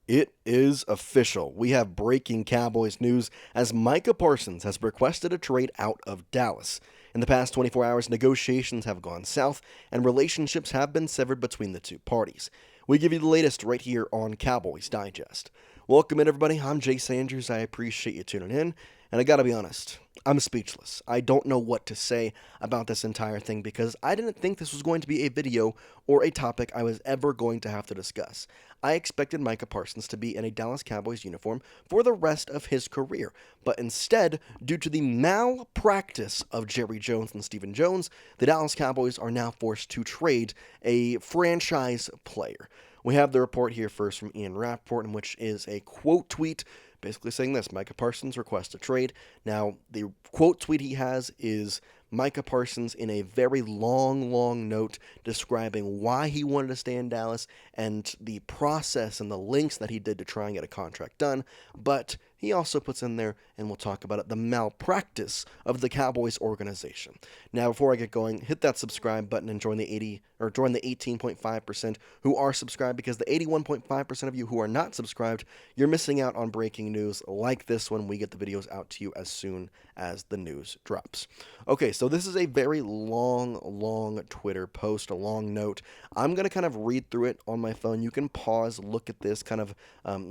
It is official. We have breaking Cowboys news as Micah Parsons has requested a trade out of Dallas. In the past 24 hours, negotiations have gone south and relationships have been severed between the two parties. We give you the latest right here on Cowboys Digest. Welcome in, everybody. I'm Jace Andrews. I appreciate you tuning in. And I gotta be honest, I'm speechless. I don't know what to say about this entire thing because I didn't think this was going to be a video or a topic I was ever going to have to discuss. I expected Micah Parsons to be in a Dallas Cowboys uniform for the rest of his career, but instead, due to the malpractice of Jerry Jones and Stephen Jones, the Dallas Cowboys are now forced to trade a franchise player. We have the report here first from Ian Rappaport, in which is a quote tweet basically saying this: Micah Parsons requests a trade. Now, the quote tweet he has is Micah Parsons in a very long note describing why he wanted to stay in Dallas and the process and the links that he did to try and get a contract done. But he also puts in there, and we'll talk about it, the malpractice of the Cowboys organization. Now, before I get going, hit that subscribe button and join the 18.5% who are subscribed, because the 81.5% of you who are not subscribed, you're missing out on breaking news like this when we get the videos out to you as soon as the news drops. Okay, so this is a very long Twitter post, a long note. I'm going to kind of read through it on my phone. You can pause, look at this, kind of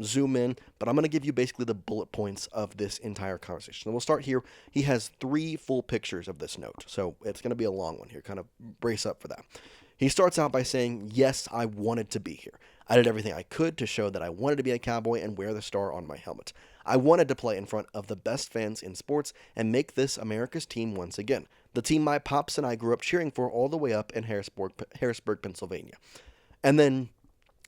zoom in, but I'm going to give you basically the bullet points of this entire conversation. So we'll start here. He has 3 full pictures of this note, so it's going to be a long one here. Kind of brace up for that. He starts out by saying, "Yes, I wanted to be here. I did everything I could to show that I wanted to be a Cowboy and wear the star on my helmet. I wanted to play in front of the best fans in sports and make this America's team once again. The team my pops and I grew up cheering for all the way up in Harrisburg, Pennsylvania." And then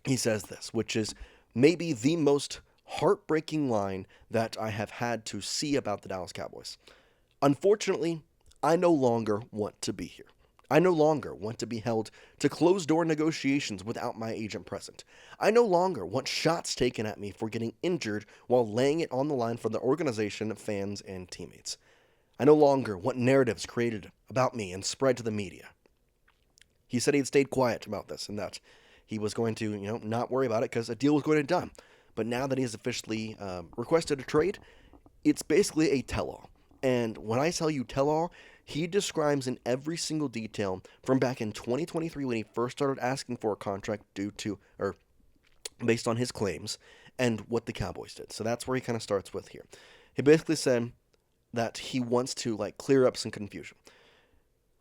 he says this, which is maybe the most heartbreaking line that I have had to see about the Dallas Cowboys. "Unfortunately, I no longer want to be here. I no longer want to be held to closed-door negotiations without my agent present. I no longer want shots taken at me for getting injured while laying it on the line for the organization, fans, and teammates. I no longer want narratives created about me and spread to the media." He said he had stayed quiet about this and that he was going to, not worry about it because a deal was going to be done. But now that he has officially requested a trade, it's basically a tell-all. And when I tell you tell-all, he describes in every single detail from back in 2023 when he first started asking for a contract based on his claims and what the Cowboys did. So that's where he kind of starts with here. He basically said that he wants to clear up some confusion.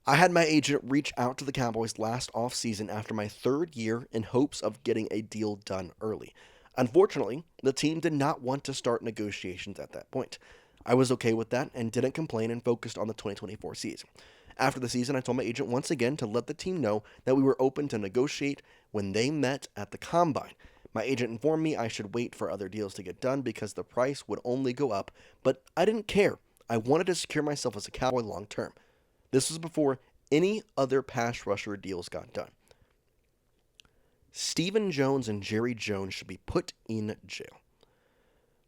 "I had my agent reach out to the Cowboys last offseason after my 3rd year in hopes of getting a deal done early. Unfortunately, the team did not want to start negotiations at that point. I was okay with that and didn't complain and focused on the 2024 season. After the season, I told my agent once again to let the team know that we were open to negotiate when they met at the Combine. My agent informed me I should wait for other deals to get done because the price would only go up, but I didn't care. I wanted to secure myself as a Cowboy long term. This was before any other pass rusher deals got done. Stephen Jones and Jerry Jones should be put in jail.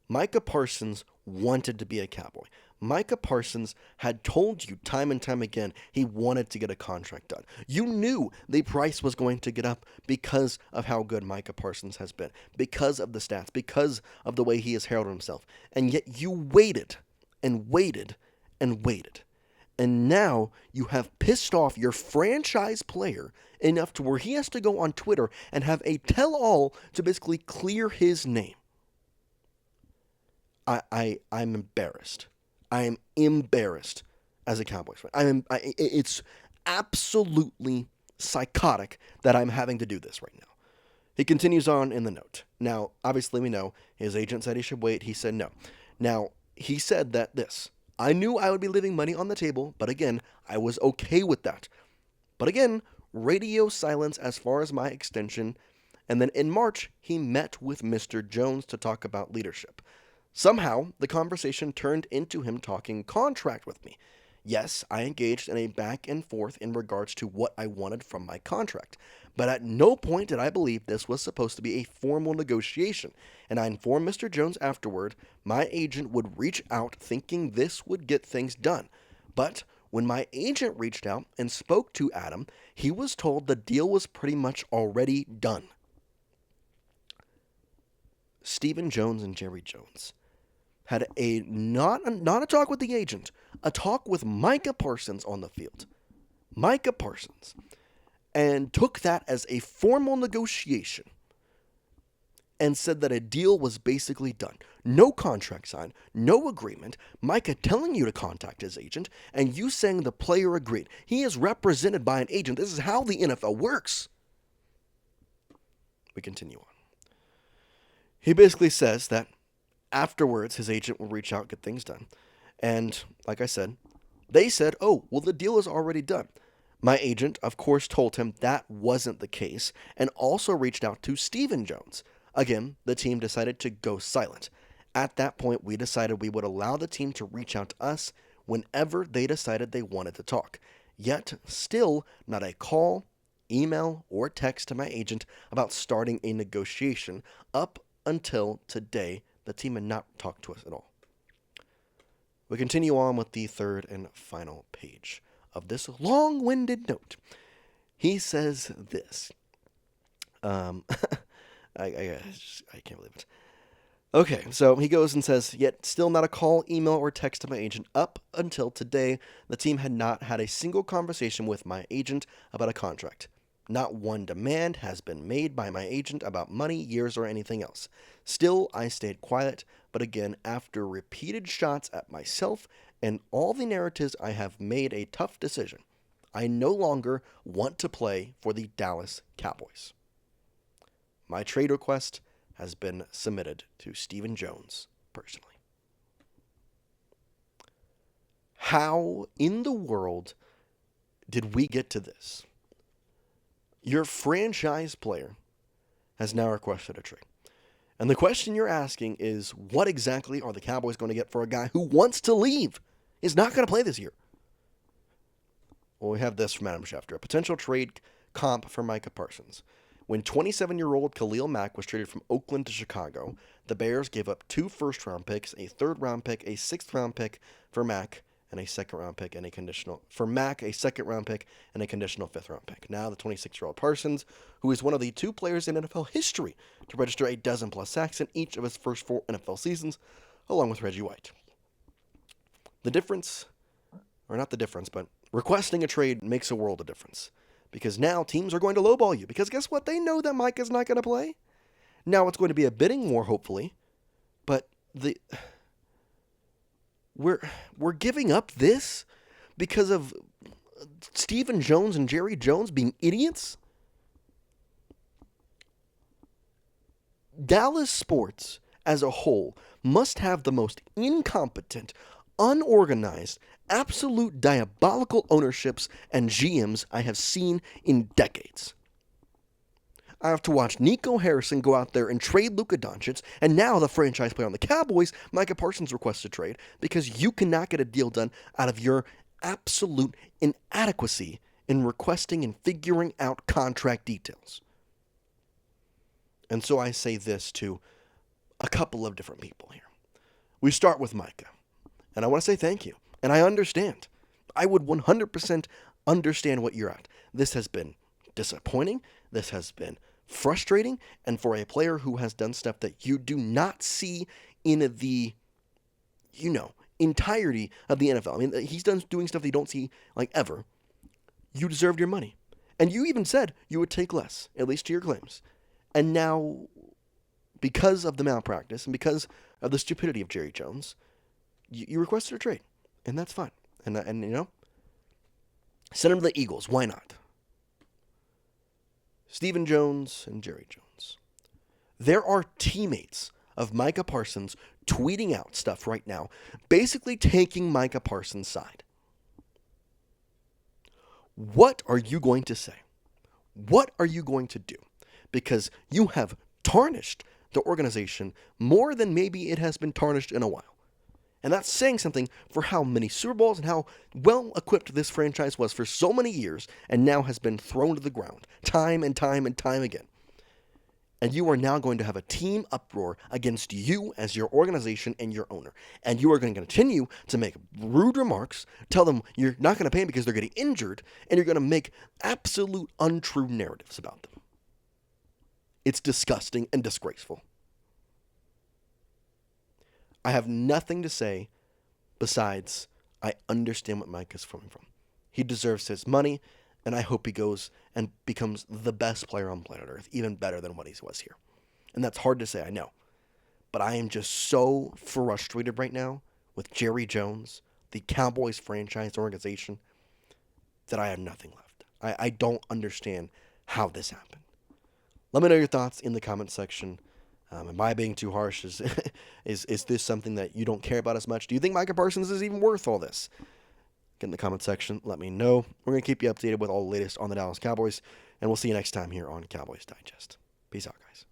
Micah Parsons wanted to be a Cowboy. Micah Parsons had told you time and time again he wanted to get a contract done. You knew the price was going to get up because of how good Micah Parsons has been, because of the stats, because of the way he has heralded himself. And yet you waited and waited and waited. And now you have pissed off your franchise player enough to where he has to go on Twitter and have a tell-all to basically clear his name. I'm embarrassed. I am embarrassed as a Cowboys fan. It's absolutely psychotic that I'm having to do this right now. He continues on in the note. Now, obviously we know his agent said he should wait. He said no. Now, he said that I knew I would be leaving money on the table, but again, I was okay with that. But again, radio silence as far as my extension. And then in March, he met with Mr. Jones to talk about leadership. Somehow, the conversation turned into him talking contract with me. Yes, I engaged in a back and forth in regards to what I wanted from my contract, but at no point did I believe this was supposed to be a formal negotiation, and I informed Mr. Jones afterward my agent would reach out thinking this would get things done. But when my agent reached out and spoke to Adam, he was told the deal was pretty much already done. Stephen Jones and Jerry Jones had not a talk with the agent, a talk with Micah Parsons on the field. Micah Parsons. And took that as a formal negotiation and said that a deal was basically done. No contract signed, no agreement, Micah telling you to contact his agent, and you saying the player agreed. He is represented by an agent. This is how the NFL works. We continue on. He basically says that afterwards his agent will reach out, get things done. And like I said, they said, oh, well, the deal is already done. My agent, of course, told him that wasn't the case and also reached out to Stephen Jones. Again, the team decided to go silent. At that point, we decided we would allow the team to reach out to us whenever they decided they wanted to talk. Yet, still not a call, email, or text to my agent about starting a negotiation. Up until today, the team had not talked to us at all. We continue on with the third and final page of this long-winded note. He says this. I can't believe it. Okay, so he goes and says, yet still not a call, email, or text to my agent. Up until today, the team had not had a single conversation with my agent about a contract. Not one demand has been made by my agent about money, years, or anything else. Still, I stayed quiet, but again, after repeated shots at myself and all the narratives, I have made a tough decision. I no longer want to play for the Dallas Cowboys. My trade request has been submitted to Stephen Jones personally. How in the world did we get to this? Your franchise player has now requested a trade. And the question you're asking is, what exactly are the Cowboys going to get for a guy who wants to leave? Is not going to play this year. Well, we have this from Adam Schefter. A potential trade comp for Micah Parsons. When 27-year-old Khalil Mack was traded from Oakland to Chicago, the Bears gave up 2 first-round picks, a third-round pick, a sixth-round pick for Mack, and a second-round pick and a conditional for Mack, a second-round pick and a conditional fifth-round pick. Now the 26-year-old Parsons, who is one of the 2 players in NFL history to register a dozen-plus sacks in each of his first 4 NFL seasons, along with Reggie White. The difference, or not the difference, but requesting a trade makes a world of difference. Because now teams are going to lowball you. Because guess what? They know that Micah's not going to play. Now it's going to be a bidding war, hopefully. But we're giving up this because of Stephen Jones and Jerry Jones being idiots? Dallas sports as a whole must have the most incompetent, unorganized, absolute diabolical ownerships and GMs I have seen in decades. I have to watch Nico Harrison go out there and trade Luka Doncic, and now the franchise player on the Cowboys, Micah Parsons, requests a trade because you cannot get a deal done out of your absolute inadequacy in requesting and figuring out contract details. And so I say this to a couple of different people here. We start with Micah, and I want to say thank you. And I understand. I would 100% understand what you're at. This has been disappointing. This has been frustrating. And for a player who has done stuff that you do not see in the, entirety of the NFL. I mean, he's doing stuff that you don't see, ever. You deserved your money. And you even said you would take less, at least to your claims. And now, because of the malpractice and because of the stupidity of Jerry Jones, you requested a trade. And that's fine. And send him to the Eagles. Why not? Stephen Jones and Jerry Jones. There are teammates of Micah Parsons tweeting out stuff right now, basically taking Micah Parsons' side. What are you going to say? What are you going to do? Because you have tarnished the organization more than maybe it has been tarnished in a while. And that's saying something for how many Super Bowls and how well-equipped this franchise was for so many years and now has been thrown to the ground time and time and time again. And you are now going to have a team uproar against you as your organization and your owner. And you are going to continue to make rude remarks, tell them you're not going to pay them because they're getting injured, and you're going to make absolute untrue narratives about them. It's disgusting and disgraceful. I have nothing to say besides I understand what Micah's coming from. He deserves his money, and I hope he goes and becomes the best player on planet Earth, even better than what he was here. And that's hard to say, I know. But I am just so frustrated right now with Jerry Jones, the Cowboys franchise organization, that I have nothing left. I don't understand how this happened. Let me know your thoughts in the comment section. Am I being too harsh? Is this something that you don't care about as much? Do you think Micah Parsons is even worth all this? Get in the comment section. Let me know. We're going to keep you updated with all the latest on the Dallas Cowboys, and we'll see you next time here on Cowboys Digest. Peace out, guys.